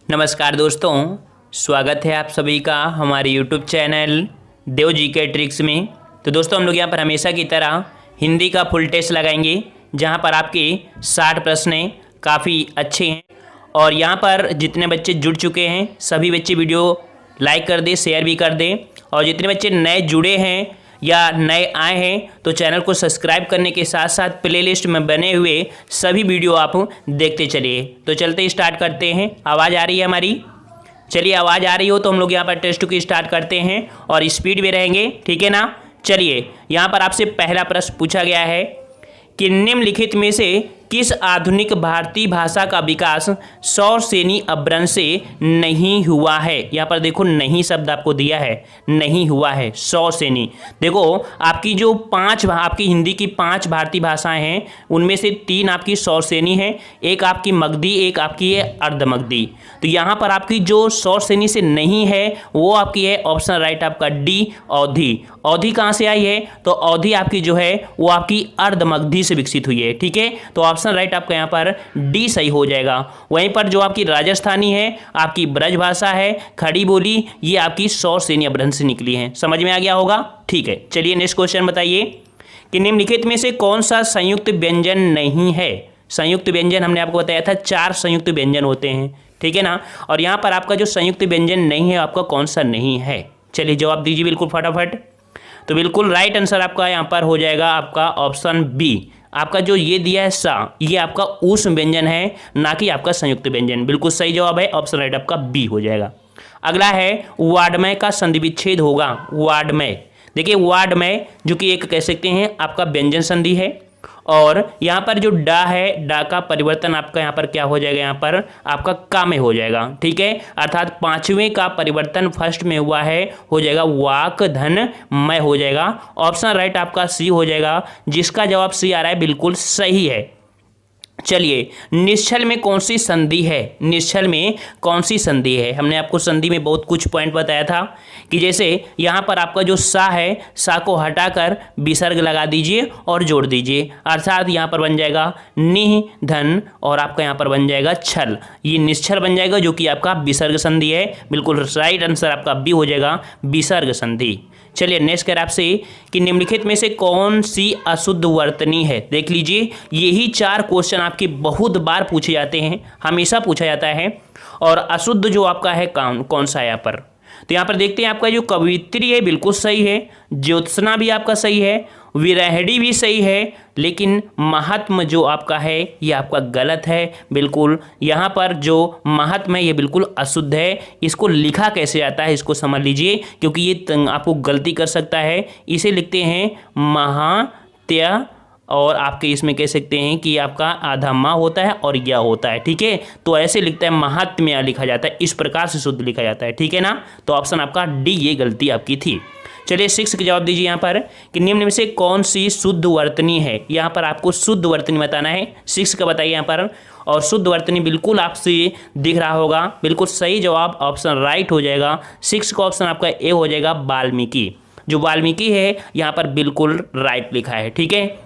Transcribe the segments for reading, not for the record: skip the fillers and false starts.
नमस्कार दोस्तों, स्वागत है आप सभी का हमारे YouTube चैनल देव जी के ट्रिक्स में। तो दोस्तों हम लोग यहाँ पर हमेशा की तरह हिंदी का फुल टेस्ट लगाएंगे, जहाँ पर आपके 60 प्रश्न काफ़ी अच्छे हैं। और यहाँ पर जितने बच्चे जुड़ चुके हैं सभी बच्चे वीडियो लाइक कर दें, शेयर भी कर दें। और जितने बच्चे नए जुड़े हैं या नए आए हैं तो चैनल को सब्सक्राइब करने के साथ साथ प्लेलिस्ट में बने हुए सभी वीडियो आप देखते चलिए। तो चलते स्टार्ट करते हैं। आवाज़ आ रही है हमारी? चलिए, आवाज़ आ रही हो तो हम लोग यहाँ पर टेस्ट की स्टार्ट करते हैं और स्पीड में रहेंगे, ठीक है ना। चलिए, यहाँ पर आपसे पहला प्रश्न पूछा गया है कि निम्नलिखित में से किस आधुनिक भारतीय भाषा का विकास सौरसेनी अपभ्रंश से नहीं हुआ है। यहाँ पर देखो नहीं शब्द आपको दिया है, नहीं हुआ है सौरसेनी। देखो आपकी जो आपकी हिंदी की 5 भारतीय भाषाएं हैं उनमें से 3 आपकी सौरसेनी है, एक आपकी मगधी, एक आपकी है अर्धमगधी। तो यहाँ पर आपकी जो सौरसेनी से नहीं है वो आपकी है ऑप्शन राइट आपका डी, अवधी। अवधी कहाँ से आई है? तो अवधी आपकी जो है वो आपकी अर्धमगधी से विकसित हुई है, ठीक है। तो ऑप्शन राइट आपका यहाँ पर डी सही हो जाएगा। वहीं पर जो आपकी राजस्थानी है, आपकी ब्रज भाषा है, खड़ी बोली, ये आपकी सौरसेनी अपभ्रंश से निकली है। समझ में आ गया होगा, ठीक है। चलिए नेक्स्ट क्वेश्चन बताइए कि निम्नलिखित में से कौन सा संयुक्त व्यंजन नहीं है। संयुक्त व्यंजन हमने आपको बताया था 4 संयुक्त व्यंजन होते हैं, ठीक है ना। और यहाँ पर आपका जो संयुक्त व्यंजन नहीं है आपका कौन सा नहीं है? चलिए जवाब दीजिए बिल्कुल फटाफट। तो बिल्कुल राइट आंसर आपका यहाँ पर हो जाएगा आपका ऑप्शन बी। आपका जो ये दिया है सा, ये आपका ऊष्म व्यंजन है, ना कि आपका संयुक्त व्यंजन। बिल्कुल सही जवाब है, ऑप्शन राइट आपका बी हो जाएगा। अगला है वाड्मय का संधि विच्छेद होगा। वाड्मय, देखिए वाड्मय जो कि एक कह सकते हैं आपका व्यंजन संधि है। और यहाँ पर जो डा है, डा का परिवर्तन आपका यहाँ पर क्या हो जाएगा? यहाँ पर आपका का में हो जाएगा, ठीक है। अर्थात 5वें का परिवर्तन फर्स्ट में हुआ है, हो जाएगा वाक धन मय हो जाएगा। ऑप्शन राइट आपका सी हो जाएगा, जिसका जवाब सी आ रहा है, बिल्कुल सही है। चलिए, निश्चल में कौन सी संधि है? निश्चल में कौन सी संधि है? हमने आपको संधि में बहुत कुछ पॉइंट बताया था कि जैसे यहाँ पर आपका जो सा है, सा को हटाकर विसर्ग लगा दीजिए और जोड़ दीजिए, अर्थात यहाँ पर बन जाएगा निह धन और आपका यहाँ पर बन जाएगा छल। ये निश्चल बन जाएगा जो कि आपका विसर्ग संधि है। बिल्कुल राइट आंसर आपका बी हो जाएगा, विसर्ग संधि। चलिए नेक्स्ट कर आपसे कि निम्नलिखित में से कौन सी अशुद्ध वर्तनी है। देख लीजिए, यही 4 क्वेश्चन आपके बहुत बार पूछे जाते हैं, हमेशा पूछा जाता है। और अशुद्ध जो आपका है कौन सा है यहाँ पर? तो यहाँ पर देखते हैं आपका जो कवित्री है बिल्कुल सही है, ज्योत्सना भी आपका सही है, विरहणी भी सही है, लेकिन महात्म जो आपका है ये आपका गलत है। बिल्कुल यहाँ पर जो महात्म है ये बिल्कुल अशुद्ध है। इसको लिखा कैसे जाता है इसको समझ लीजिए, क्योंकि ये आपको गलती कर सकता है। इसे लिखते हैं महात्य, और आपके इसमें कह सकते हैं कि आपका आधा माँ होता है और या होता है, ठीक है। तो ऐसे लिखता है, महात्म्य लिखा जाता है, इस प्रकार से शुद्ध लिखा जाता है, ठीक है ना। तो ऑप्शन आपका डी, ये गलती आपकी थी। चलिए 6 का जवाब दीजिए यहाँ पर कि निम्न में से कौन सी शुद्ध वर्तनी है। यहाँ पर आपको शुद्ध वर्तनी बताना है। 6 का बताइए यहाँ पर। और शुद्ध वर्तनी बिल्कुल आपसे दिख रहा होगा, बिल्कुल सही जवाब ऑप्शन राइट हो जाएगा। 6 का ऑप्शन आपका ए हो जाएगा, वाल्मीकि। जो वाल्मीकि है यहाँ पर बिल्कुल राइट लिखा है, ठीक है।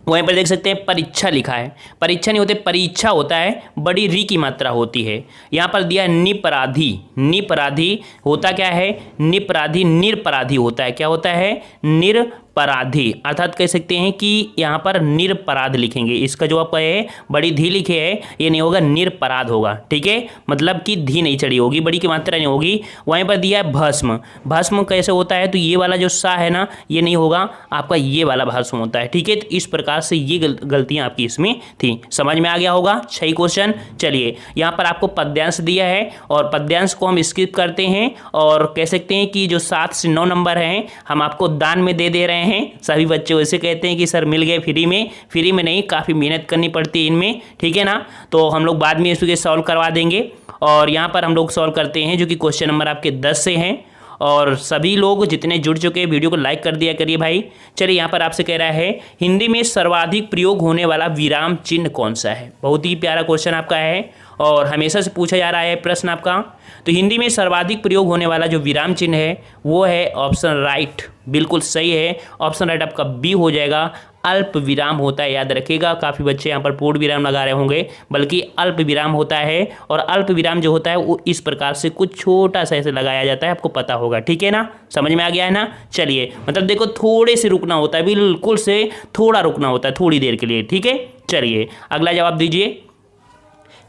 वहीं पर देख सकते हैं परीक्षा लिखा है, परीक्षा नहीं होते परीक्षा होता है, बड़ी री की मात्रा होती है। यहाँ पर दिया निपराधी। निपराधी होता क्या है? निपराधी निरपराधी होता है। क्या होता है? निरपराधी। अर्थात कह सकते हैं कि यहाँ पर निरपराध लिखेंगे। इसका जो आपका है बड़ी धी लिखे है, ये नहीं होगा, निरपराध होगा, ठीक है। मतलब कि धी नहीं चढ़ी होगी, बड़ी की मात्रा नहीं होगी। वहीं पर दिया है भस्म। भस्म कैसे होता है? तो ये वाला जो सा है ना, ये नहीं होगा, आपका ये वाला भस्म होता है, ठीक है। तो इस प्रकार से ये गलतियां आपकी इसमें थी। समझ में आ गया होगा 6 क्वेश्चन। चलिए, यहाँ पर आपको पद्यांश दिया है और पद्यांश को हम स्किप करते हैं और कह सकते हैं कि जो 7 से 9 नंबर हैं हम आपको दान में दे रहे हैं। सभी बच्चे वैसे कहते हैं कि सर मिल गए फ्री में। फ्री में नहीं, काफ़ी मेहनत करनी पड़ती है इनमें, ठीक है ना। तो हम लोग बाद में इसको सॉल्व करवा देंगे। और यहाँ पर हम लोग सॉल्व करते हैं जो कि क्वेश्चन नंबर आपके 10 से हैं। और सभी लोग जितने जुड़ चुके हैं वीडियो को लाइक कर दिया करिए भाई। चलिए, यहाँ पर आपसे कह रहा है हिंदी में सर्वाधिक प्रयोग होने वाला विराम चिन्ह कौन सा है। बहुत ही प्यारा क्वेश्चन आपका है और हमेशा से पूछा जा रहा है प्रश्न आपका। तो हिंदी में सर्वाधिक प्रयोग होने वाला जो विराम चिन्ह है वो है ऑप्शन राइट, बिल्कुल सही है। ऑप्शन राइट आपका बी हो जाएगा। अल्प विराम होता है, याद रखिएगा। काफ़ी बच्चे यहाँ पर पूर्ण विराम लगा रहे होंगे, बल्कि अल्प विराम होता है। और अल्प विराम जो होता है वो इस प्रकार से कुछ छोटा सा ऐसे लगाया जाता है, आपको पता होगा, ठीक है ना, समझ में आ गया है ना। चलिए, मतलब देखो थोड़े से रुकना होता है, बिल्कुल से थोड़ा रुकना होता है, थोड़ी देर के लिए, ठीक है। चलिए अगला जवाब दीजिए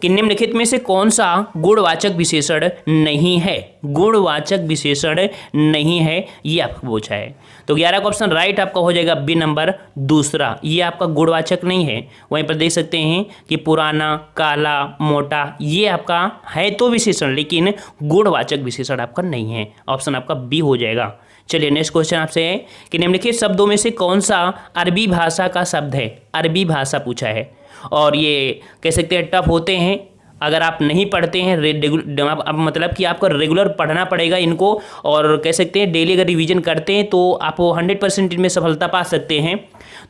कि निम्नलिखित में से कौन सा गुणवाचक विशेषण नहीं है। गुणवाचक विशेषण नहीं है, ये आपको पूछा है। तो 11 का ऑप्शन राइट आपका हो जाएगा बी नंबर दूसरा, ये आपका गुणवाचक नहीं है। वहीं पर देख सकते हैं कि पुराना, काला, मोटा, ये आपका है तो विशेषण, लेकिन गुणवाचक विशेषण आपका नहीं है। ऑप्शन आपका बी हो जाएगा। चलिए नेक्स्ट क्वेश्चन आपसे है कि निम्नलिखित शब्दों में से कौन सा अरबी भाषा का शब्द है। अरबी भाषा पूछा है, और ये कह सकते हैं टफ होते हैं। अगर आप नहीं पढ़ते हैं मतलब कि आपको रेगुलर पढ़ना पड़ेगा इनको, और कह सकते हैं डेली अगर रिवीजन करते हैं तो आप 100% इनमें सफलता पा सकते हैं।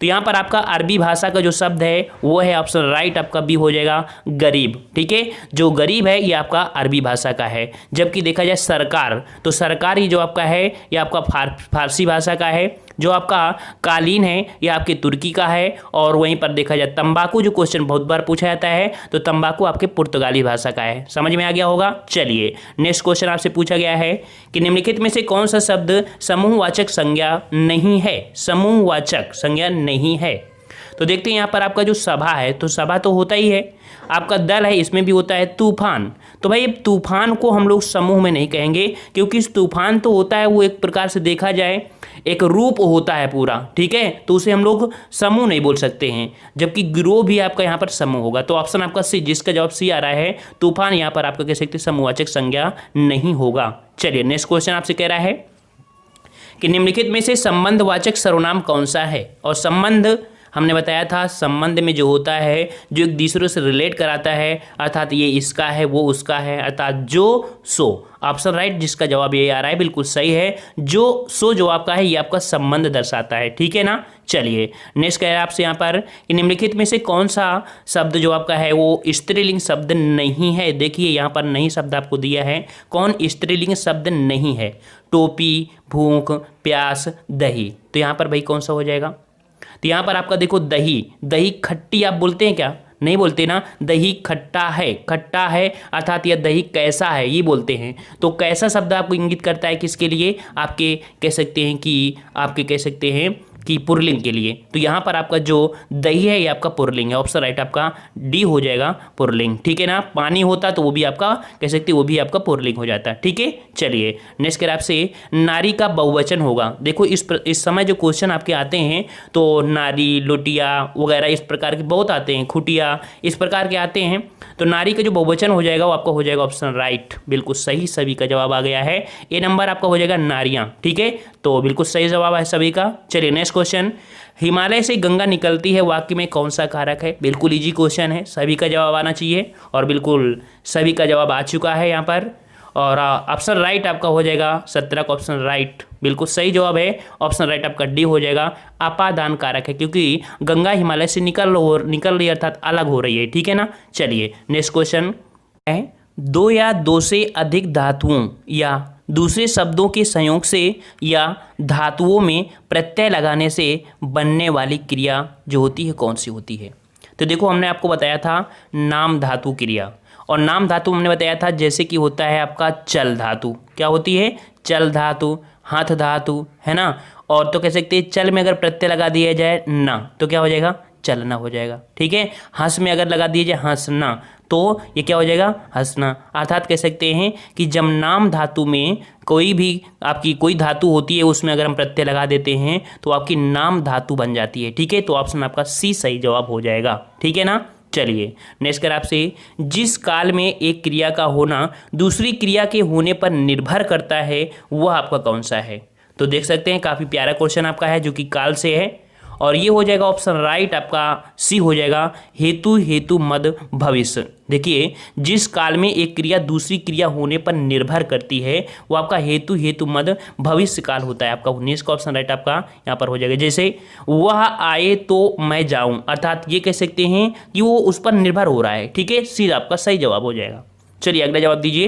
तो यहाँ पर आपका अरबी भाषा का जो शब्द है वो है ऑप्शन राइट आपका बी हो जाएगा गरीब, ठीक है। जो गरीब है ये आपका अरबी भाषा का है। जबकि देखा जाए सरकार, तो सरकार ही जो आपका है ये आपका फारसी भाषा का है। जो आपका कालीन है ये आपके तुर्की का है। और वहीं पर देखा जाए तंबाकू, जो क्वेश्चन बहुत बार पूछा जाता है, तो तंबाकू आपके पुर्तगाली भाषा का है। समझ में आ गया होगा। चलिए नेक्स्ट क्वेश्चन आपसे पूछा गया है कि निम्नलिखित में से कौन सा शब्द समूहवाचक संज्ञा नहीं है। समूहवाचक संज्ञा नहीं है। तो देखते हैं यहाँ पर आपका जो सभा है, तो सभा तो होता ही है। आपका दल है, इसमें भी होता है तूफान। तो भाई तूफान को हम लोग समूह में नहीं कहेंगे, क्योंकि तूफान तो होता है वो एक प्रकार से देखा जाए एक रूप होता है पूरा, ठीक है। तो उसे हम लोग समूह नहीं बोल सकते हैं। जबकि गिरोह भी आपका यहाँ पर समूह होगा। तो ऑप्शन आपका सी, जिसका जवाब सी आ रहा है, तूफान यहाँ पर आपका कह सकते समूहवाचक संज्ञा नहीं होगा। चलिए नेक्स्ट क्वेश्चन आपसे कह रहा है कि निम्नलिखित में से संबंधवाचक सर्वनाम कौन सा है। और संबंध हमने बताया था, संबंध में जो होता है जो एक दूसरे से रिलेट कराता है, अर्थात ये इसका है वो उसका है, अर्थात जो सो। ऑप्शन राइट जिसका जवाब ये आ रहा है बिल्कुल सही है। जो सो जो आपका है ये आपका संबंध दर्शाता है, ठीक है ना। चलिए नेक्स्ट कह रहा है आपसे यहाँ पर कि निम्नलिखित में से कौन सा शब्द जो आपका है वो स्त्रीलिंग शब्द नहीं है। देखिए यहाँ पर नहीं शब्द आपको दिया है, कौन स्त्रीलिंग शब्द नहीं है। टोपी, भूख, प्यास, दही। तो यहाँ पर भाई कौन सा हो जाएगा। तो यहाँ पर आपका देखो दही, दही खट्टी आप बोलते हैं क्या, नहीं बोलते ना। दही खट्टा है, खट्टा है अर्थात यह दही कैसा है ये बोलते हैं। तो कैसा शब्द आपको इंगित करता है किसके लिए, आपके कह सकते हैं कि आपके कह सकते हैं कि पुरलिंग के लिए। तो यहाँ पर आपका जो दही है ये आपका पुरलिंग है। ऑप्शन राइट आपका डी हो जाएगा पुरलिंग, ठीक है ना। पानी होता तो वो भी आपका कह सकते हैं वो भी आपका पुरलिंग हो जाता है, ठीक है। चलिए नेक्स्ट कर आपसे नारी का बहुवचन होगा। देखो इस समय जो क्वेश्चन आपके आते हैं तो नारी, लोटिया वगैरह इस प्रकार के बहुत आते हैं, खुटिया इस प्रकार के आते हैं। तो नारी का जो बहुवचन हो जाएगा वो आपका हो जाएगा ऑप्शन राइट, बिल्कुल सही। सभी का जवाब आ गया है। ए नंबर आपका हो जाएगा नारियां, ठीक है। तो बिल्कुल सही जवाब है सभी का। चलिए नेक्स्ट क्वेश्चन, हिमालय से गंगा निकलती है वाक्य में कौन सा कारक है। बिल्कुल इजी क्वेश्चन है, सभी का जवाब आना चाहिए और बिल्कुल सभी का जवाब आ चुका है यहाँ पर। और ऑप्शन राइट आपका हो जाएगा 17 का ऑप्शन राइट, बिल्कुल सही जवाब है। ऑप्शन राइट आपका डी हो जाएगा, अपादान कारक है, क्योंकि गंगा हिमालय से निकल रही अर्थात अलग हो रही है, ठीक है ना। चलिए नेक्स्ट क्वेश्चन है, दो या दो से अधिक धातुओं या दूसरे शब्दों के संयोग से या धातुओं में प्रत्यय लगाने से बनने वाली क्रिया जो होती है कौन सी होती है। तो देखो हमने आपको बताया था नाम धातु क्रिया, और नाम धातु हमने बताया था जैसे कि होता है आपका चल धातु। क्या होती है, चल धातु, हाथ धातु, है ना। और तो कह सकते हैं चल में अगर प्रत्यय लगा दिया जाए ना तो क्या हो जाएगा, चलना हो जाएगा, ठीक है। हंस में अगर लगा दिया जाए हंसना तो ये क्या हो जाएगा, हंसना। अर्थात कह सकते हैं कि जब नाम धातु में कोई भी आपकी कोई धातु होती है उसमें अगर हम प्रत्यय लगा देते हैं तो आपकी नाम धातु बन जाती है, ठीक है। तो ऑप्शन आपका सी सही जवाब हो जाएगा, ठीक है ना। चलिए नेक्स्ट कर आपसे, जिस काल में एक क्रिया का होना दूसरी क्रिया के होने पर निर्भर करता है वह आपका कौन सा है। तो देख सकते हैं काफ़ी प्यारा क्वेश्चन आपका है जो कि काल से है। और ये हो जाएगा ऑप्शन राइट आपका सी हो जाएगा हेतु हेतु मद भविष्य। देखिए जिस काल में एक क्रिया दूसरी क्रिया होने पर निर्भर करती है वो आपका हेतु हेतु मद भविष्य काल होता है आपका। 19 का ऑप्शन राइट आपका यहाँ पर हो जाएगा। जैसे वह आए तो मैं जाऊं, अर्थात ये कह सकते हैं कि वो उस पर निर्भर हो रहा है। ठीक है, सी आपका सही जवाब हो जाएगा। चलिए अगला जवाब दीजिए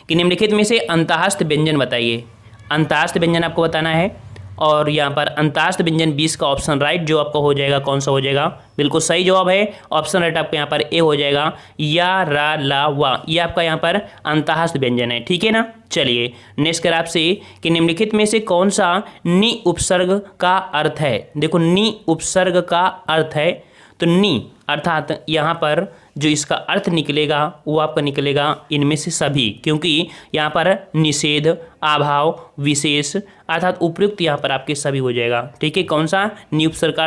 कि निम्नलिखित में से अंतःस्थ व्यंजन बताइए। अंतःस्थ व्यंजन आपको बताना है और यहाँ पर अंतःस्थ व्यंजन 20 का ऑप्शन राइट जो आपका हो जाएगा कौन सा हो जाएगा, बिल्कुल सही जवाब है। ऑप्शन राइट आपका यहाँ पर ए हो जाएगा या रा ला वा, ये आपका यहाँ पर अंतःस्थ व्यंजन है। ठीक है ना। चलिए नेक्स्ट कर आपसे कि निम्नलिखित में से कौन सा नि उपसर्ग का अर्थ है। देखो नि उपसर्ग का अर्थ है तो नि अर्थात यहाँ पर जो इसका अर्थ निकलेगा वो आपका निकलेगा इनमें से सभी, क्योंकि यहाँ पर निषेध अभाव विशेष अर्थात उपयुक्त यहाँ पर आपके सभी हो जाएगा। ठीक है, कौन सा निउपसर्ग का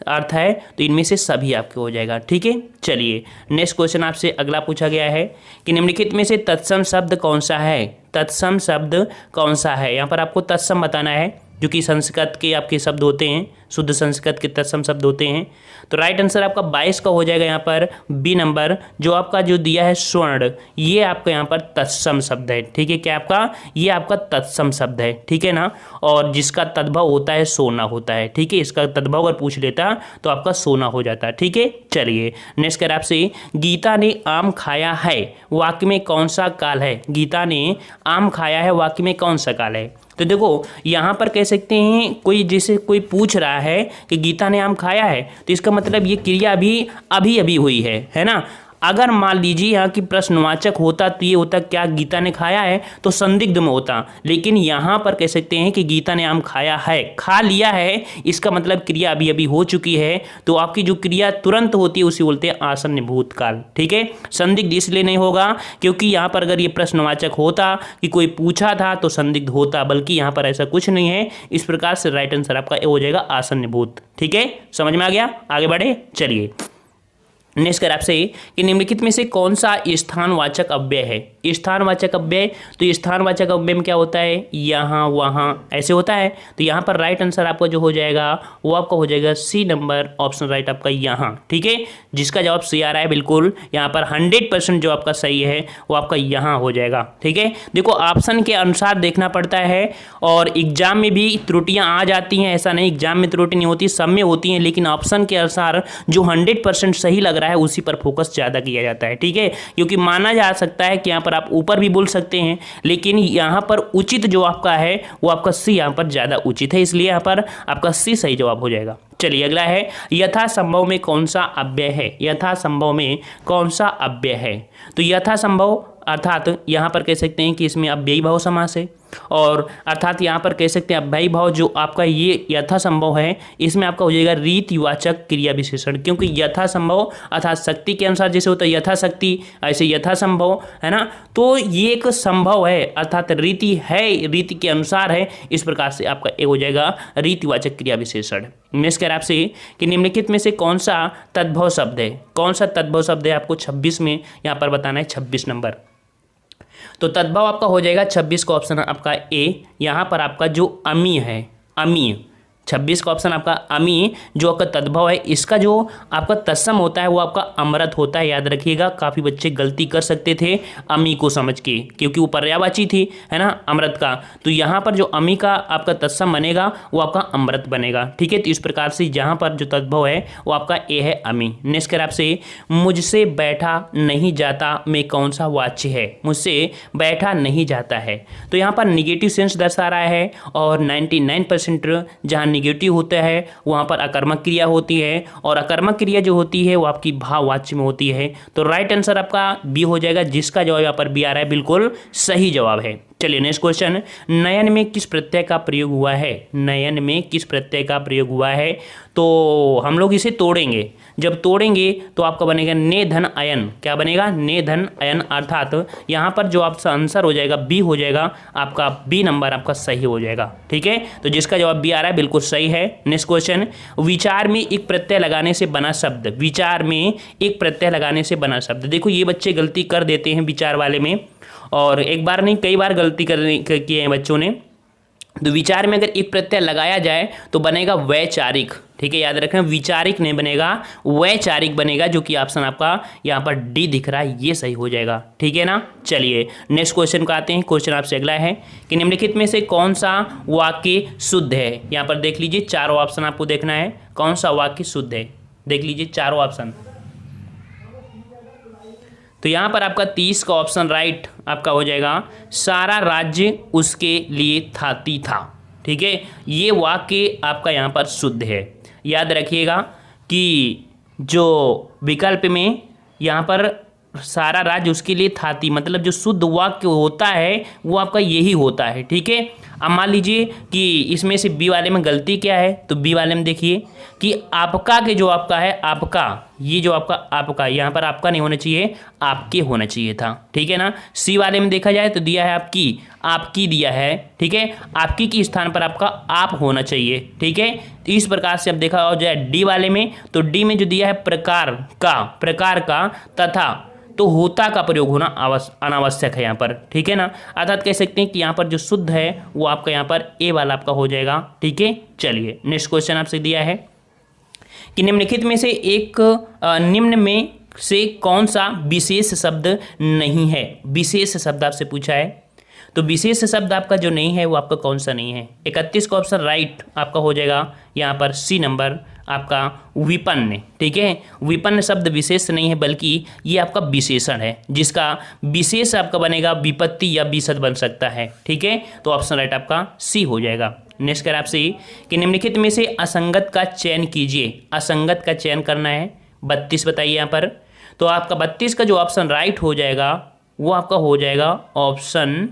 अर्थ है तो इनमें से सभी आपके हो जाएगा। ठीक है, चलिए नेक्स्ट क्वेश्चन आपसे अगला पूछा गया है कि निम्नलिखित में से तत्सम शब्द कौन सा है। तत्सम शब्द कौन सा है, यहाँ पर आपको तत्सम बताना है जो कि संस्कृत के आपके शब्द होते हैं, शुद्ध संस्कृत के तत्सम शब्द होते हैं। तो राइट आंसर आपका 22 का हो जाएगा यहाँ पर बी नंबर जो आपका जो दिया है स्वर्ण, ये आपका यहाँ पर तत्सम शब्द है। ठीक है, क्या आपका ये आपका तत्सम शब्द है। ठीक है ना, और जिसका तद्भव होता है सोना होता है। ठीक है, इसका तद्भव अगर पूछ लेता तो आपका सोना हो जाता। ठीक है, चलिए नेक्स्ट कर आपसे गीता ने आम खाया है वाक्य में कौन सा काल है। गीता ने आम खाया है वाक्य में कौन सा काल है। तो देखो यहाँ पर कह सकते हैं कोई जैसे कोई पूछ रहा है कि गीता ने आम खाया है तो इसका मतलब ये क्रिया भी अभी अभी हुई है ना। अगर मान लीजिए यहाँ की प्रश्नवाचक होता तो ये होता क्या गीता ने खाया है तो संदिग्ध में होता, लेकिन यहाँ पर कह सकते हैं कि गीता ने आम खाया है, खा लिया है, इसका मतलब क्रिया अभी अभी हो चुकी है। तो आपकी जो क्रिया तुरंत होती है उसे बोलते हैं आसन्न भूतकाल। ठीक है, संदिग्ध इसलिए नहीं होगा क्योंकि यहाँ पर अगर ये प्रश्नवाचक होता कि कोई पूछा था तो संदिग्ध होता, बल्कि यहाँ पर ऐसा कुछ नहीं है। इस प्रकार से राइट आंसर आपका हो जाएगा आसन्न भूत। ठीक है, समझ में आ गया, आगे बढ़े। चलिए नेक्स्ट कर आपसे कि निम्नलिखित में से कौन सा स्थानवाचक अव्यय है। स्थानवाचक अव्यय, तो स्थानवाचक अव्यय में क्या होता है, यहाँ वहाँ ऐसे होता है। तो यहाँ पर राइट आंसर आपका जो हो जाएगा वो आपका हो जाएगा सी नंबर ऑप्शन राइट आपका यहाँ। ठीक है, जिसका जवाब सी आ रहा है बिल्कुल यहाँ पर 100% जो आपका सही है वो आपका यहाँ हो जाएगा। ठीक है, देखो ऑप्शन के अनुसार देखना पड़ता है और एग्जाम में भी त्रुटियाँ आ जाती हैं, ऐसा नहीं एग्जाम में त्रुटि नहीं होती, सब में होती हैं, लेकिन ऑप्शन के अनुसार जो 100% सही लग रहा है उसी पर फोकस ज़्यादा किया जाता है। ठीक है, क्योंकि माना जा सकता है कि यहाँ पर आप ऊपर भी बोल सकते हैं, लेकिन यहाँ पर उचित जो आपका है वो आपका सी यहाँ पर ज़्यादा उचित है, इसलिए यहाँ पर आपका सी सही जवाब हो जाएगा। चलिए अगला है यथासंभव में कौन सा अव्यय है। यथासंभव में कौन सा अव्यय है, तो यथासंभव अर्थात यहाँ पर कह सकते हैं कि इसमें अव्ययी भाव समास है, और अर्थात यहाँ पर कह सकते हैं अव्ययी भाव जो आपका ये यथासंभव है इसमें आपका हो जाएगा रीतिवाचक क्रिया विशेषण, क्योंकि यथासंभव अर्थात शक्ति के अनुसार जैसे होता है यथाशक्ति ऐसे यथासंभव है ना, तो ये एक संभव है अर्थात रीति है, रीति के अनुसार है, इस प्रकार से आपका एक हो जाएगा रीतिवाचक क्रिया विशेषण। नेक्स्ट कर आपसे कि निम्नलिखित में से कौन सा तद्भव शब्द है। कौन सा तद्भव शब्द है आपको 26 में यहाँ पर बताना है, 26 नंबर। तो तद्भव आपका हो जाएगा 26 का ऑप्शन आपका ए, यहाँ पर आपका जो अमी है, अमी 26 का ऑप्शन आपका अमी जो आपका तद्भव है, इसका जो आपका तत्सम होता है वो आपका अमृत होता है। याद रखिएगा, काफ़ी बच्चे गलती कर सकते थे अमी को समझ के, क्योंकि वो पर्यायवाची थी है ना अमृत का। तो यहाँ पर जो अमी का आपका तत्सम बनेगा वो आपका अमृत बनेगा। ठीक है, तो इस प्रकार से जहाँ पर जो तद्भव है वो आपका ए है अमी। नेक्स्ट कर आपसे मुझसे बैठा नहीं जाता में कौन सा वाच्य है। मुझसे बैठा नहीं जाता है, तो यहाँ पर निगेटिव सेंस दर्शा रहा है, और 99% जहाँ निगेटिव होता है वहाँ पर अकर्मक क्रिया होती है, और अकर्मक क्रिया जो होती है वो आपकी भाववाच्य में होती है। तो राइट आंसर आपका बी हो जाएगा, जिसका जवाब यहाँ पर बी आ रहा है बिल्कुल सही जवाब है। चलिए नेक्स्ट क्वेश्चन, नयन में किस प्रत्यय का प्रयोग हुआ है। नयन में किस प्रत्यय का प्रयोग हुआ है, तो हम लोग इसे तोड़ेंगे, जब तोड़ेंगे तो आपका बनेगा ने धन अयन। क्या बनेगा, ने धन अयन, अर्थात यहाँ पर जो आपका आंसर हो जाएगा बी हो जाएगा, आपका बी नंबर आपका सही हो जाएगा। ठीक है, तो जिसका जवाब बी आ रहा है बिल्कुल सही है। नेक्स्ट क्वेश्चन, विचार में एक प्रत्यय लगाने से बना शब्द। विचार में एक प्रत्यय लगाने से बना शब्द, देखो ये बच्चे गलती कर देते हैं विचार वाले में, और एक बार नहीं कई बार गलती की है बच्चों ने। तो विचार में अगर एक प्रत्यय लगाया जाए तो बनेगा वैचारिक, ठीक है, याद रखना, विचारिक नहीं बनेगा, वैचारिक बनेगा, जो कि ऑप्शन आपका यहाँ पर डी दिख रहा है, ये सही हो जाएगा, ठीक है ना। चलिए नेक्स्ट क्वेश्चन को आते हैं। क्वेश्चन आपसे अगला है कि निम्नलिखित में से कौन सा वाक्य शुद्ध है। यहाँ पर देख लीजिए, चारों ऑप्शन आपको देखना है, कौन सा वाक्य शुद्ध है, देख लीजिए चारों ऑप्शन। तो यहाँ पर आपका 30 का ऑप्शन राइट आपका हो जाएगा, सारा राज्य उसके लिए थाती था, ठीक है, ये वाक्य आपका यहाँ पर शुद्ध है। याद रखिएगा कि जो विकल्प में यहाँ पर सारा राज्य उसके लिए थाती, मतलब जो शुद्ध वाक्य होता है वो आपका यही होता है, ठीक है। अब मान लीजिए कि इसमें से बी वाले में गलती क्या है, तो बी वाले में देखिए कि आपका के जो आपका है, आपका, ये जो आपका आपका, यहाँ पर आपका नहीं होना चाहिए, आपके होना चाहिए था, ठीक है ना। सी वाले में देखा जाए तो दिया है आपकी, आपकी दिया है, ठीक है, आपकी के स्थान पर आपका आप होना चाहिए, ठीक है। तो इस प्रकार से अब देखा हो जाए डी वाले में, तो डी में जो दिया है प्रकार का तथा, तो होता का प्रयोग होना अनावश्यक है यहाँ पर, ठीक है ना। अर्थात कह सकते हैं कि यहाँ पर जो शुद्ध है वो आपका यहाँ पर ए वाला आपका हो जाएगा, ठीक है। चलिए नेक्स्ट क्वेश्चन आपसे दिया है कि निम्नलिखित में से एक निम्न में से कौन सा विशेष शब्द नहीं है। विशेष शब्द आपसे पूछा है, तो विशेष शब्द आपका जो नहीं है वो आपका कौन सा नहीं है। 31 का ऑप्शन राइट आपका हो जाएगा यहाँ पर सी नंबर आपका विपन्न, ठीक है। विपन्न शब्द विशेष नहीं है बल्कि ये आपका विशेषण है, जिसका विशेष आपका बनेगा विपत्ति या विशद बन सकता है, ठीक है। तो ऑप्शन राइट आपका सी हो जाएगा। नेक्स्ट कर आपसे कि निम्नलिखित में से असंगत का चयन कीजिए। असंगत का चयन करना है, 32 बताइए यहाँ पर। तो आपका 32 का जो ऑप्शन राइट हो जाएगा वो आपका हो जाएगा ऑप्शन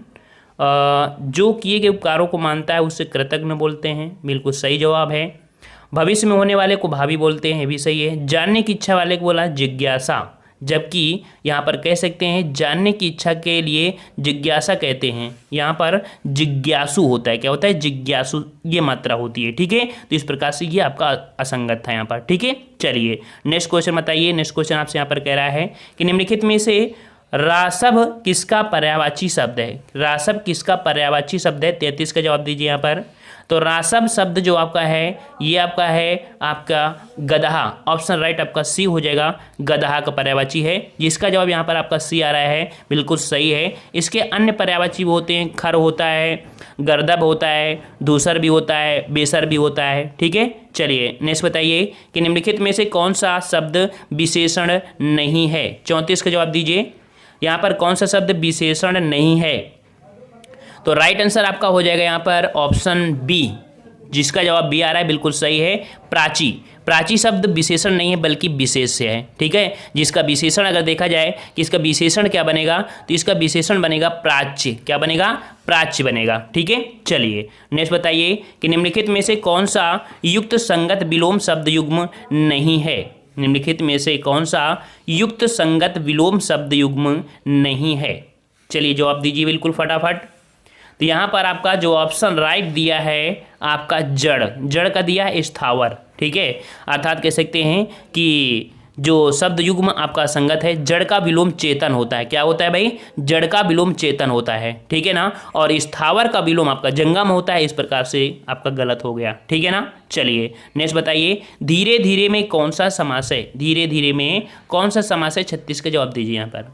जो किए गए उपकारों को मानता है उससे कृतज्ञ बोलते हैं, बिल्कुल सही जवाब है। भविष्य में होने वाले को भावी बोलते हैं, भी सही है। जानने की इच्छा वाले को बोला जिज्ञासा, जबकि यहाँ पर कह सकते हैं जानने की इच्छा के लिए जिज्ञासा कहते हैं, यहाँ पर जिज्ञासु होता है, क्या होता है, जिज्ञासु, ये मात्रा होती है, ठीक है। तो इस प्रकार से ये आपका असंगत था यहाँ पर, ठीक है। चलिए नेक्स्ट क्वेश्चन बताइए। नेक्स्ट क्वेश्चन आपसे यहाँ पर कह रहा है कि निम्नलिखित में से रासव किसका पर्यायवाची शब्द है। रासव किसका पर्यायवाची शब्द है, 33 का जवाब दीजिए यहाँ पर। तो रासव शब्द जो आपका है ये आपका है आपका गदहा, ऑप्शन राइट आपका सी हो जाएगा, गदहा का पर्यायवाची है, जिसका जवाब यहाँ पर आपका सी आ रहा है, बिल्कुल सही है। इसके अन्य पर्यायवाची भी होते हैं, खर होता है, गर्दभ होता है, दूसर भी होता है, बेसर भी होता है, ठीक है। चलिए नेक्स्ट बताइए कि निम्नलिखित में से कौन सा शब्द विशेषण नहीं है। 34 का जवाब दीजिए, यहाँ पर कौन सा शब्द विशेषण नहीं है। तो राइट आंसर आपका हो जाएगा यहाँ पर ऑप्शन बी, जिसका जवाब बी आ रहा है, बिल्कुल सही है, प्राची। प्राची शब्द विशेषण नहीं है बल्कि विशेष्य है, ठीक है। जिसका विशेषण अगर देखा जाए कि इसका विशेषण क्या बनेगा, तो इसका विशेषण बनेगा प्राच्य, क्या बनेगा, प्राच्य बनेगा, ठीक है। चलिए नेक्स्ट बताइए कि निम्नलिखित में से कौन सा युक्त संगत विलोम शब्द युग्म नहीं है। निम्नलिखित में से कौन सा युक्त संगत विलोम शब्द युग्म नहीं है। चलिए जवाब दीजिए बिल्कुल फटाफट। तो यहाँ पर आपका जो ऑप्शन राइट दिया है आपका जड़ का दिया है स्थावर, ठीक है। अर्थात कह सकते हैं कि जो शब्द युग्म आपका संगत है, जड़ का विलोम चेतन होता है, क्या होता है भाई, जड़ का विलोम चेतन होता है, ठीक है ना। और स्थावर का विलोम आपका जंगम होता है, इस प्रकार से आपका गलत हो गया, ठीक है ना। चलिए नेक्स्ट बताइए, धीरे धीरे में कौन सा समास है। धीरे धीरे में कौन सा समास है, 36 का जवाब दीजिए यहाँ पर।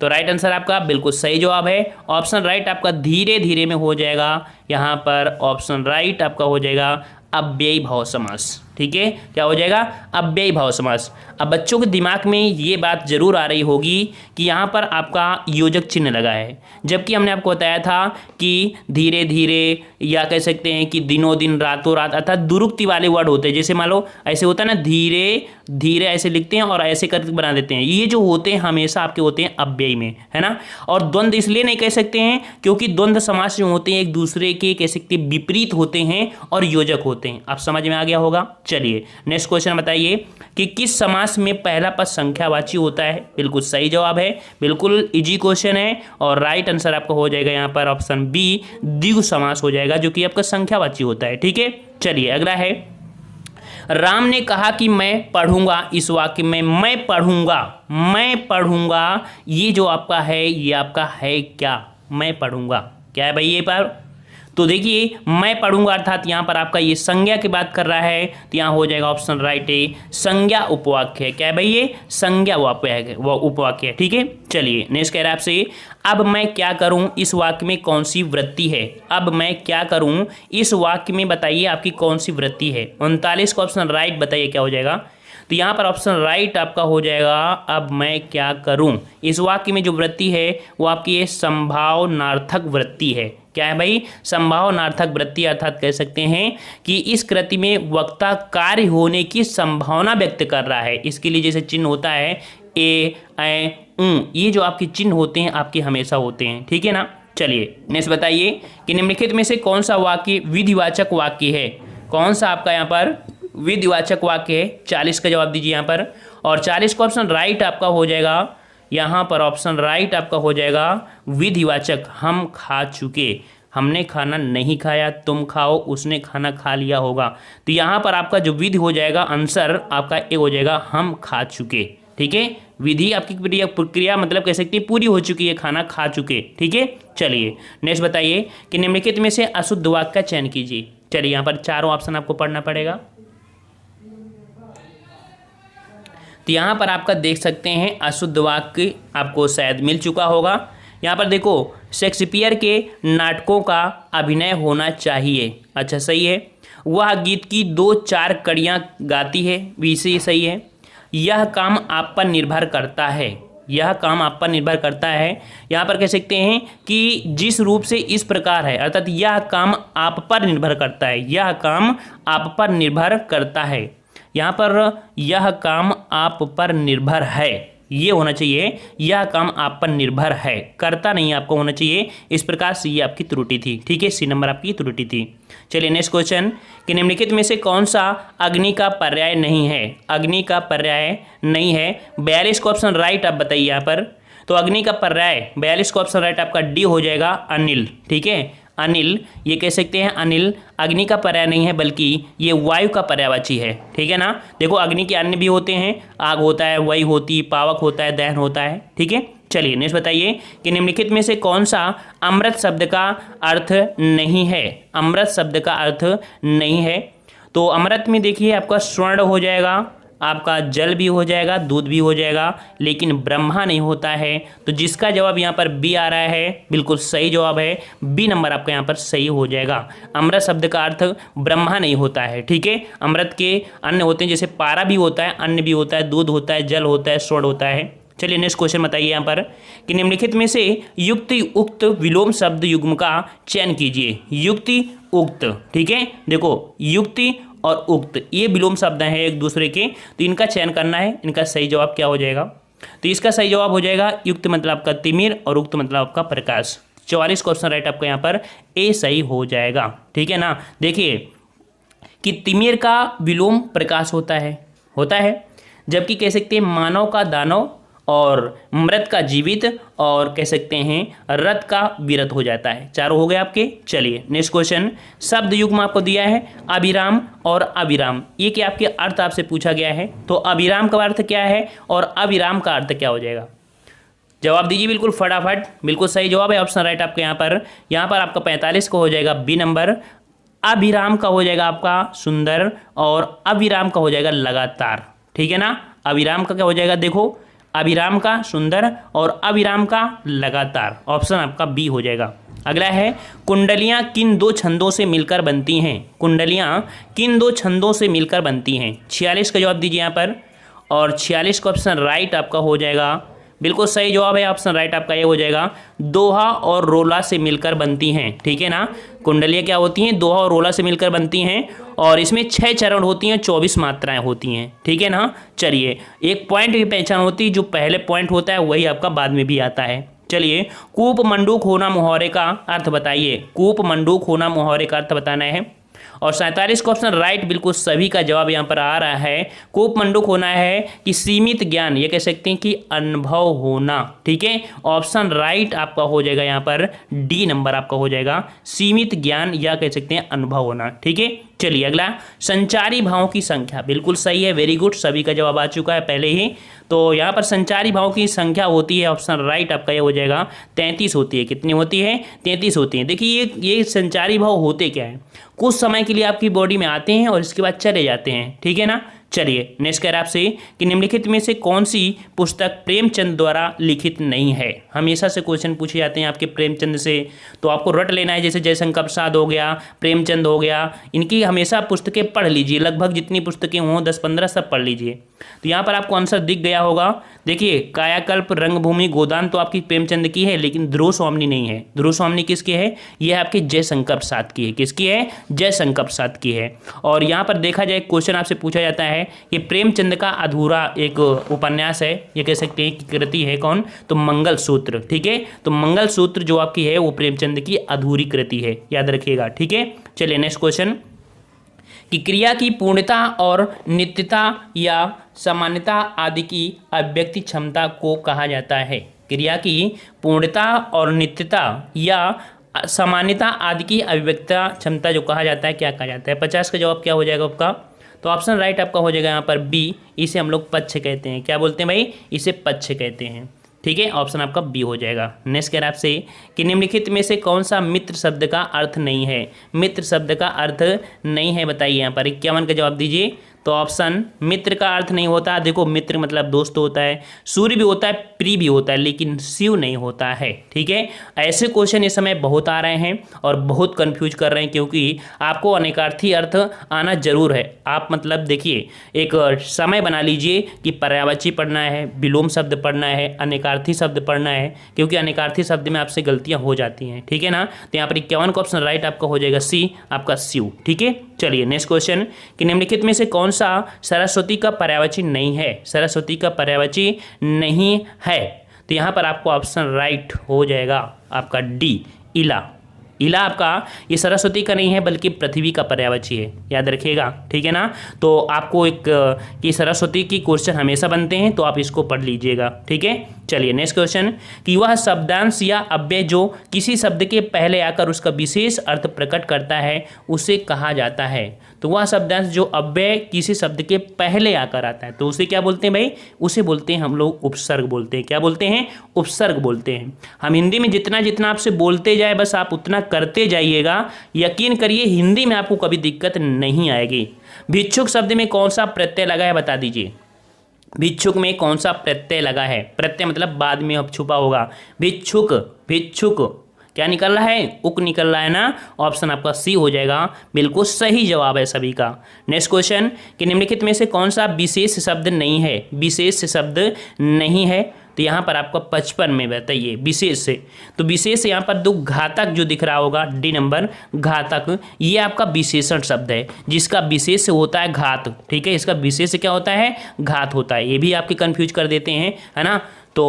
तो राइट आंसर आपका बिल्कुल सही जवाब है, ऑप्शन राइट आपका धीरे धीरे में हो जाएगा यहाँ पर, ऑप्शन राइट आपका हो जाएगा अव्ययी भाव समास, ठीक है। क्या हो जाएगा, अव्ययी भाव समास। अब बच्चों के दिमाग में ये बात जरूर आ रही होगी कि यहाँ पर आपका योजक चिन्ह लगा है, जबकि हमने आपको बताया था कि धीरे धीरे या कह सकते हैं कि दिनों दिन रातों रात, अर्थात दुरुक्ति वाले वर्ड होते हैं। जैसे मान लो ऐसे होता है ना, धीरे धीरे ऐसे लिखते हैं और ऐसे करके बना देते हैं, ये जो होते हैं हमेशा आपके होते हैं अव्ययी में, है ना। और द्वंद्व इसलिए नहीं कह सकते हैं क्योंकि द्वंद्व समास जो होते हैं एक दूसरे के कह सकते विपरीत होते हैं और योजक होते हैं। आप समझ में आ गया होगा। चलिए नेक्स्ट क्वेश्चन बताइए कि किस समास में पहला पद संख्यावाची होता है। बिल्कुल सही जवाब है, बिल्कुल इजी क्वेश्चन है, और राइट आंसर आपका हो जाएगा यहाँ पर ऑप्शन बी, द्विगु समास हो जाएगा, जो कि आपका संख्यावाची होता है, ठीक है। चलिए अगला है, राम ने कहा कि मैं पढ़ूंगा। इस वाक्य में मैं पढ़ूंगा ये जो आपका है ये आपका है क्या, मैं पढ़ूंगा, क्या है भाई ये पर। तो देखिए मैं पढ़ूंगा अर्थात यहाँ पर आपका ये संज्ञा की बात कर रहा है, तो यहाँ हो जाएगा ऑप्शन राइट है, संज्ञा उपवाक्य है। क्या है भाई, ये संज्ञा उपवाक्य है। ठीक है, चलिए नेक्स्ट कह रहा है आपसे, अब मैं क्या करूं इस वाक्य में कौन सी वृत्ति है। अब मैं क्या करूं इस वाक्य में बताइए आपकी कौन सी वृत्ति है। 39 का ऑप्शन राइट बताइए क्या हो जाएगा। तो यहाँ पर ऑप्शन राइट आपका हो जाएगा, अब मैं क्या करूं। इस वाक्य में जो वृत्ति है वो आपकी ये संभावनार्थक वृत्ति है। क्या है भाई, संभावनार्थक वृत्ति, अर्थात कह सकते हैं कि इस कृति में वक्ता कार्य होने की संभावना व्यक्त कर रहा है। इसके लिए जैसे चिन्ह होता है ए, ऐ, ऊ, ये जो आपके चिन्ह होते हैं आपके हमेशा होते हैं। ठीक है ना, चलिए नेक्स्ट बताइए कि निम्नलिखित में से कौन सा वाक्य विधिवाचक वाक्य है। कौन सा आपका यहाँ पर विधिवाचक वाक्य है। 40 का जवाब दीजिए यहाँ पर, और 40 का ऑप्शन राइट आपका हो जाएगा। यहाँ पर ऑप्शन राइट आपका हो जाएगा विधिवाचक, हम खा चुके, हमने खाना नहीं खाया, तुम खाओ, उसने खाना खा लिया होगा। तो यहाँ पर आपका जो विधि हो जाएगा आंसर आपका ए हो जाएगा, हम खा चुके। ठीक है, विधि आपकी प्रक्रिया मतलब कह सकते हैं पूरी हो चुकी है, खाना खा चुके। ठीक है, चलिए नेक्स्ट बताइए कि निम्नलिखित में से अशुद्ध वाक्य का चयन कीजिए। चलिए यहाँ पर चारों ऑप्शन आपको पढ़ना पड़ेगा। तो यहाँ पर आपका देख सकते हैं अशुद्ध वाक्य आपको शायद मिल चुका होगा। यहाँ पर देखो, शेक्सपियर के नाटकों का अभिनय होना चाहिए। अच्छा सही है। वह गीत की 2-4 कड़ियाँ गाती है, भी सही है। यह काम आप पर निर्भर करता है, यह काम आप पर निर्भर करता है। यहाँ पर कह सकते हैं कि जिस रूप से इस प्रकार है, अर्थात यह काम आप पर निर्भर करता है, यह काम आप पर निर्भर करता है। यहाँ पर यह काम आप पर निर्भर है, ये होना चाहिए, यह काम आप पर निर्भर है, करता नहीं आपको होना चाहिए। इस प्रकार से ये आपकी त्रुटि थी। ठीक है, सी नंबर आपकी त्रुटि थी। चलिए नेक्स्ट क्वेश्चन कि निम्नलिखित में से कौन सा अग्नि का पर्याय नहीं है। अग्नि का पर्याय नहीं है। 42 का ऑप्शन राइट आप बताइए यहाँ पर। तो अग्नि का पर्याय 42 का ऑप्शन राइट आपका डी हो जाएगा, अनिल। ठीक है, अनिल, ये कह सकते हैं अनिल अग्नि का पर्याय नहीं है, बल्कि ये वायु का पर्यायवाची है। ठीक है ना, देखो अग्नि के अन्य भी होते हैं, आग होता है, वायु होती, पावक होता है, दहन होता है। ठीक है, चलिए नेक्स्ट बताइए कि निम्नलिखित में से कौन सा अमृत शब्द का अर्थ नहीं है। अमृत शब्द का अर्थ नहीं है। तो अमृत में देखिए आपका स्वर्ण हो जाएगा, आपका जल भी हो जाएगा, दूध भी हो जाएगा, लेकिन ब्रह्मा नहीं होता है। तो जिसका जवाब यहाँ पर बी आ रहा है, बिल्कुल सही जवाब है, बी नंबर आपका यहाँ पर सही हो जाएगा। अमृत शब्द का अर्थ ब्रह्मा नहीं होता है। ठीक है, अमृत के अन्य होते हैं, जैसे पारा भी होता है, अन्न भी होता है, दूध होता है, जल होता है, स्वर्ण होता है। चलिए नेक्स्ट क्वेश्चन बताइए यहाँ पर कि निम्नलिखित में से युक्त उक्त विलोम शब्द युग्म का चयन कीजिए। युक्ति उक्त, ठीक है, देखो युक्ति और उक्त ये विलोम शब्द हैं एक दूसरे के, तो इनका चयन करना है। इनका सही जवाब क्या हो जाएगा। तो इसका सही जवाब हो जाएगा युक्त मतलब आपका तिमिर और उक्त मतलब आपका प्रकाश। 44 क्वेश्चन राइट आपका यहाँ पर ए सही हो जाएगा। ठीक है ना, देखिए कि तिमिर का विलोम प्रकाश होता है, जबकि कह सकते हैं मानव का दानव और मृत का जीवित और कह सकते हैं रथ का विरत हो जाता है। चारों हो गए आपके। चलिए नेक्स्ट क्वेश्चन, शब्द युग्म आपको दिया है अभिराम और अविराम, ये क्या आपके अर्थ आपसे पूछा गया है। तो अभिराम का अर्थ क्या है और अविराम का अर्थ क्या हो जाएगा, जवाब दीजिए बिल्कुल फटाफट। बिल्कुल सही जवाब है, ऑप्शन राइट आपके यहाँ पर आपका 45 का हो जाएगा बी नंबर। अभिराम का हो जाएगा आपका सुंदर और अविराम का हो जाएगा लगातार। ठीक है ना, अविराम का क्या हो जाएगा, देखो अभिराम का सुंदर और अविराम का लगातार, ऑप्शन आपका बी हो जाएगा। अगला है कुंडलियां किन 2 छंदों से मिलकर बनती हैं। कुंडलियां किन 2 छंदों से मिलकर बनती हैं। 46 का जवाब दीजिए यहाँ पर, और 46 का ऑप्शन राइट आपका हो जाएगा, बिल्कुल सही जवाब है, ऑप्शन राइट आपका ये हो जाएगा, दोहा और रोला से मिलकर बनती हैं। ठीक है ना, कुंडलियाँ क्या होती हैं, दोहा और रोला से मिलकर बनती हैं, और इसमें 6 चरण होती हैं, 24 मात्राएं होती हैं। ठीक है ना, चलिए एक पॉइंट की पहचान होती है, जो पहले पॉइंट होता है वही आपका बाद में भी आता है। चलिए कूप मंडूक होना मुहावरे का अर्थ बताइए। कूप मंडूक होना मुहावरे का अर्थ बताना है, और 47 का ऑप्शन राइट, बिल्कुल सभी का जवाब यहाँ पर आ रहा है। कूप मंडूक होना है कि सीमित ज्ञान, ये कह सकते हैं कि अनुभव होना। ठीक है, ऑप्शन राइट आपका हो जाएगा यहाँ पर डी नंबर आपका हो जाएगा, सीमित ज्ञान या कह सकते हैं अनुभव होना। ठीक है, चलिए अगला, संचारी भावों की संख्या, बिल्कुल सही है, वेरी गुड, सभी का जवाब आ चुका है पहले ही। तो यहाँ पर संचारी भावों की संख्या होती है, ऑप्शन राइट आपका ये हो जाएगा 33 होती है। कितनी होती है? 33 होती है। देखिए ये संचारी भाव होते क्या है, कुछ समय के लिए आपकी बॉडी में आते हैं और इसके बाद चले जाते हैं, ठीक है ना। चलिए नेक्स्ट कह रहा है आपसे कि निम्नलिखित में से कौन सी पुस्तक प्रेमचंद द्वारा लिखित नहीं है। हमेशा से क्वेश्चन पूछे जाते हैं आपके प्रेमचंद से, तो आपको रट लेना है। जैसे जयशंकर प्रसाद हो गया, प्रेमचंद हो गया, इनकी हमेशा पुस्तकें पढ़ लीजिए, लगभग जितनी पुस्तकें हों 10-15 सब पढ़ लीजिए। तो यहाँ पर आपको आंसर दिख गया होगा। देखिए कायाकल्प, रंगभूमि, गोदान तो आपकी प्रेमचंद की है, लेकिन ध्रुव स्वामिनी नहीं है। ध्रुव स्वामिनी किसकी है? ये आपके जयशंकर प्रसाद की है। किसकी है? जयशंकर प्रसाद की है। और यहाँ पर देखा जाए क्वेश्चन आपसे पूछा जाता है, ये प्रेमचंद का अधूरा एक उपन्यास है, ये कह सकते हैं कि कृति है। कौन? तो मंगलसूत्र, ठीक है। तो मंगलसूत्र जो आपकी है वो प्रेमचंद की अधूरी कृति है, याद रखिएगा, ठीक है। चलिए नेक्स्ट क्वेश्चन, कि क्रिया की पूर्णता और नित्यता या सामान्यता आदि की अभिव्यक्ति क्षमता को कहा जाता है। क्रिया की पूर्णता और नित्यता या सामान्यता आदि की अभिव्यक्ति क्षमता जो कहा जाता है, क्या कहा जाता है? 50 का जवाब क्या हो जाएगा आपका? तो ऑप्शन राइट आपका हो जाएगा यहाँ पर बी, इसे हम लोग पक्ष कहते हैं। क्या बोलते हैं भाई? इसे पक्ष कहते हैं, ठीक है। ऑप्शन आपका बी हो जाएगा। नेक्स्ट कह रहा है आपसे कि निम्नलिखित में से कौन सा मित्र शब्द का अर्थ नहीं है? मित्र शब्द का अर्थ नहीं है, बताइए यहाँ पर 51 का जवाब दीजिए। तो ऑप्शन मित्र का अर्थ नहीं होता, देखो मित्र मतलब दोस्त होता है, सूर्य भी होता है, प्रिय भी होता है, लेकिन शिव नहीं होता है, ठीक है। ऐसे क्वेश्चन इस समय बहुत आ रहे हैं और बहुत कंफ्यूज कर रहे हैं, क्योंकि आपको अनेकार्थी अर्थ आना जरूर है। आप मतलब देखिए एक समय बना लीजिए कि पर्यायवाची पढ़ना है, विलोम शब्द पढ़ना है, अनेकार्थी शब्द पढ़ना है, क्योंकि अनेकार्थी शब्द में आपसे गलतियां हो जाती हैं, ठीक है ना। तो यहाँ पर 51 का ऑप्शन राइट आपका हो जाएगा सी, आपका शिव, ठीक है। चलिए नेक्स्ट क्वेश्चन, कि निम्नलिखित में से कौन सा सरस्वती का पर्यायवाची नहीं है? सरस्वती का पर्यायवाची नहीं है, तो यहाँ पर आपको ऑप्शन राइट हो जाएगा आपका डी, इला। इला आपका ये सरस्वती का नहीं है, बल्कि पृथ्वी का पर्यायवाची है, याद रखिएगा, ठीक है ना। तो आपको एक कि सरस्वती की क्वेश्चन हमेशा बनते हैं, तो आप इसको पढ़ लीजिएगा, ठीक है। चलिए नेक्स्ट क्वेश्चन, कि वह शब्दांश या अव्यय जो किसी शब्द के पहले आकर उसका विशेष अर्थ प्रकट करता है, उसे कहा जाता है। तो वह शब्दांश जो अव्यय किसी शब्द के पहले आकर आता है, तो उसे क्या बोलते हैं भाई? उसे बोलते हैं हम लोग उपसर्ग बोलते हैं। क्या बोलते हैं? उपसर्ग बोलते हैं। हम हिंदी में जितना जितना आपसे बोलते जाए, बस आप उतना करते जाइएगा, यकीन करिए हिंदी में आपको कभी दिक्कत नहीं आएगी। भिक्षुक शब्द में कौन सा प्रत्यय लगा है, बता दीजिए। भिक्षुक में कौन सा प्रत्यय लगा है? प्रत्यय मतलब बाद में अब छुपा होगा। भिक्षुक, भिक्षुक क्या निकल रहा है? उक निकल रहा है ना। ऑप्शन आपका सी हो जाएगा, बिल्कुल सही जवाब है सभी का। नेक्स्ट क्वेश्चन, कि निम्नलिखित में से कौन सा विशेष शब्द नहीं है? विशेष शब्द नहीं है, तो यहाँ पर आपका 55 में बताइए विशेष से। तो विशेष यहाँ पर दो घातक जो दिख रहा होगा, डी नंबर, घातक, ये आपका विशेषण शब्द है, जिसका विशेष होता है घात, ठीक है। इसका विशेष क्या होता है? घात होता है। ये भी आपके कंफ्यूज कर देते हैं, है ना। तो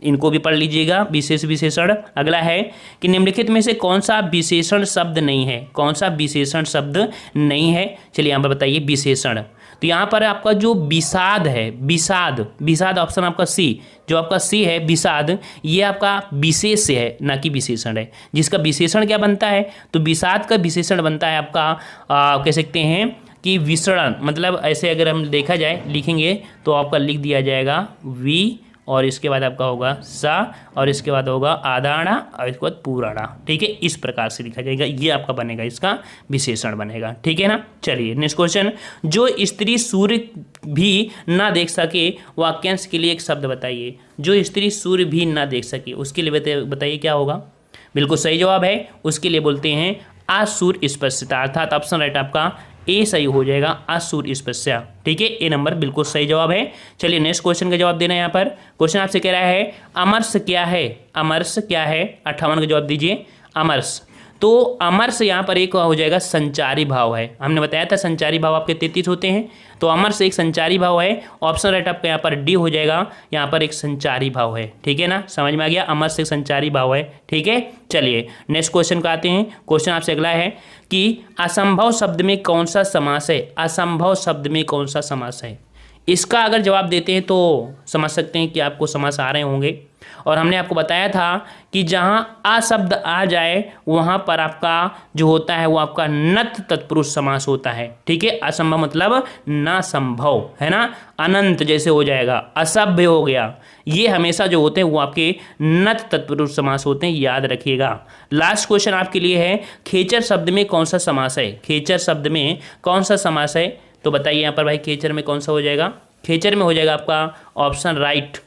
इनको भी पढ़ लीजिएगा, विशेष विशेषण। अगला है कि निम्नलिखित में से कौन सा विशेषण शब्द नहीं है? कौन सा विशेषण शब्द नहीं है? चलिए यहाँ पर बताइए विशेषण। तो यहाँ पर आपका जो विषाद है, विषाद, विषाद ऑप्शन आपका सी, जो आपका सी है विषाद, ये आपका विशेष है, ना कि विशेषण है। जिसका विशेषण क्या बनता है? तो विषाद का विशेषण बनता है आपका कह सकते हैं कि विसरण, मतलब ऐसे अगर हम देखा जाए, लिखेंगे तो आपका लिख दिया जाएगा वी, और इसके बाद आपका होगा सा, और इसके बाद होगा आधाणा, और इसके बाद पूराणा, ठीक है। इस प्रकार से लिखा जाएगा, ये आपका बनेगा, इसका विशेषण बनेगा, ठीक है ना। चलिए नेक्स्ट क्वेश्चन, जो स्त्री सूर्य भी ना देख सके, वाक्यांश के लिए एक शब्द बताइए। जो स्त्री सूर्य भी ना देख सके, उसके लिए बताइए क्या होगा? बिल्कुल सही जवाब है, उसके लिए बोलते हैं आसूर्य स्पर्शिता, अर्थात ऑप्शन राइट आपका ए सही हो जाएगा, आसूर्य स्पर्शा, ठीक है। ए नंबर बिल्कुल सही जवाब है। चलिए नेक्स्ट क्वेश्चन का जवाब देना है। यहाँ पर क्वेश्चन आपसे कह रहा है अमरस क्या है? अमरस क्या है? 58 का जवाब दीजिए। अमरस, तो अमरस यहाँ पर एक हो जाएगा संचारी भाव है। हमने बताया था संचारी भाव आपके 33 होते हैं, तो अमरस एक संचारी भाव है। ऑप्शन राइट आपका यहाँ पर डी हो जाएगा, यहाँ पर एक संचारी भाव है, ठीक है ना। समझ में आ गया, अमरस एक संचारी भाव है, ठीक है। चलिए नेक्स्ट क्वेश्चन का आते हैं। क्वेश्चन आपसे अगला है कि असंभव शब्द में कौन सा समास है? असंभव शब्द में कौन सा समास है? इसका अगर जवाब देते हैं तो समझ सकते हैं कि आपको समास आ रहे होंगे। और हमने आपको बताया था कि जहाँ आ शब्द आ जाए वहाँ पर आपका जो होता है वो आपका नत तत्पुरुष समास होता है। ठीक है, असंभव मतलब ना संभव, है ना। अनंत जैसे हो जाएगा, असभ्य हो गया, ये हमेशा जो होते हैं वो आपके नत तत्पुरुष समास होते हैं, याद रखिएगा। लास्ट क्वेश्चन आपके लिए है, खेचर शब्द में कौन सा समास है? खेचर शब्द में कौन सा समास है? तो बताइए यहाँ पर भाई, खेचर में कौन सा हो जाएगा? खेचर में हो जाएगा आपका ऑप्शन राइट,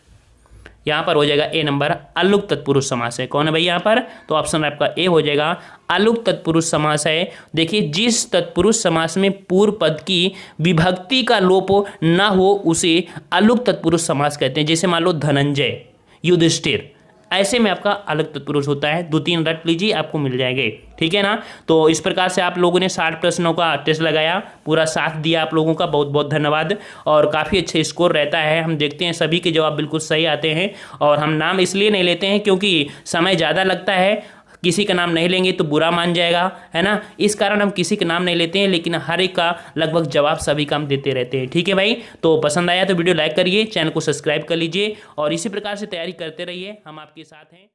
यहाँ पर हो जाएगा ए नंबर, अलुक तत्पुरुष समास है। कौन है भाई यहाँ पर? तो ऑप्शन आपका ए हो जाएगा, अलुक तत्पुरुष समास है। देखिए, जिस तत्पुरुष समास में पूर्व पद की विभक्ति का लोप ना हो उसे अलुक तत्पुरुष समास कहते हैं। जैसे मान लो धनंजय, युधिष्ठिर, ऐसे में आपका अलग तत्पुरुष होता है। 2-3 रट लीजिए, आपको मिल जाएंगे। ठीक है ना। तो इस प्रकार से आप लोगों ने 60 प्रश्नों का टेस्ट लगाया, पूरा साथ दिया आप लोगों का, बहुत बहुत धन्यवाद। और काफ़ी अच्छे स्कोर रहता है, हम देखते हैं सभी के जवाब बिल्कुल सही आते हैं। और हम नाम इसलिए नहीं लेते हैं क्योंकि समय ज़्यादा लगता है, किसी का नाम नहीं लेंगे तो बुरा मान जाएगा, है ना। इस कारण हम किसी का नाम नहीं लेते हैं, लेकिन हर एक का लगभग जवाब सभी का हम देते रहते हैं। ठीक है भाई, तो पसंद आया तो वीडियो लाइक करिए, चैनल को सब्सक्राइब कर लीजिए और इसी प्रकार से तैयारी करते रहिए, हम आपके साथ हैं।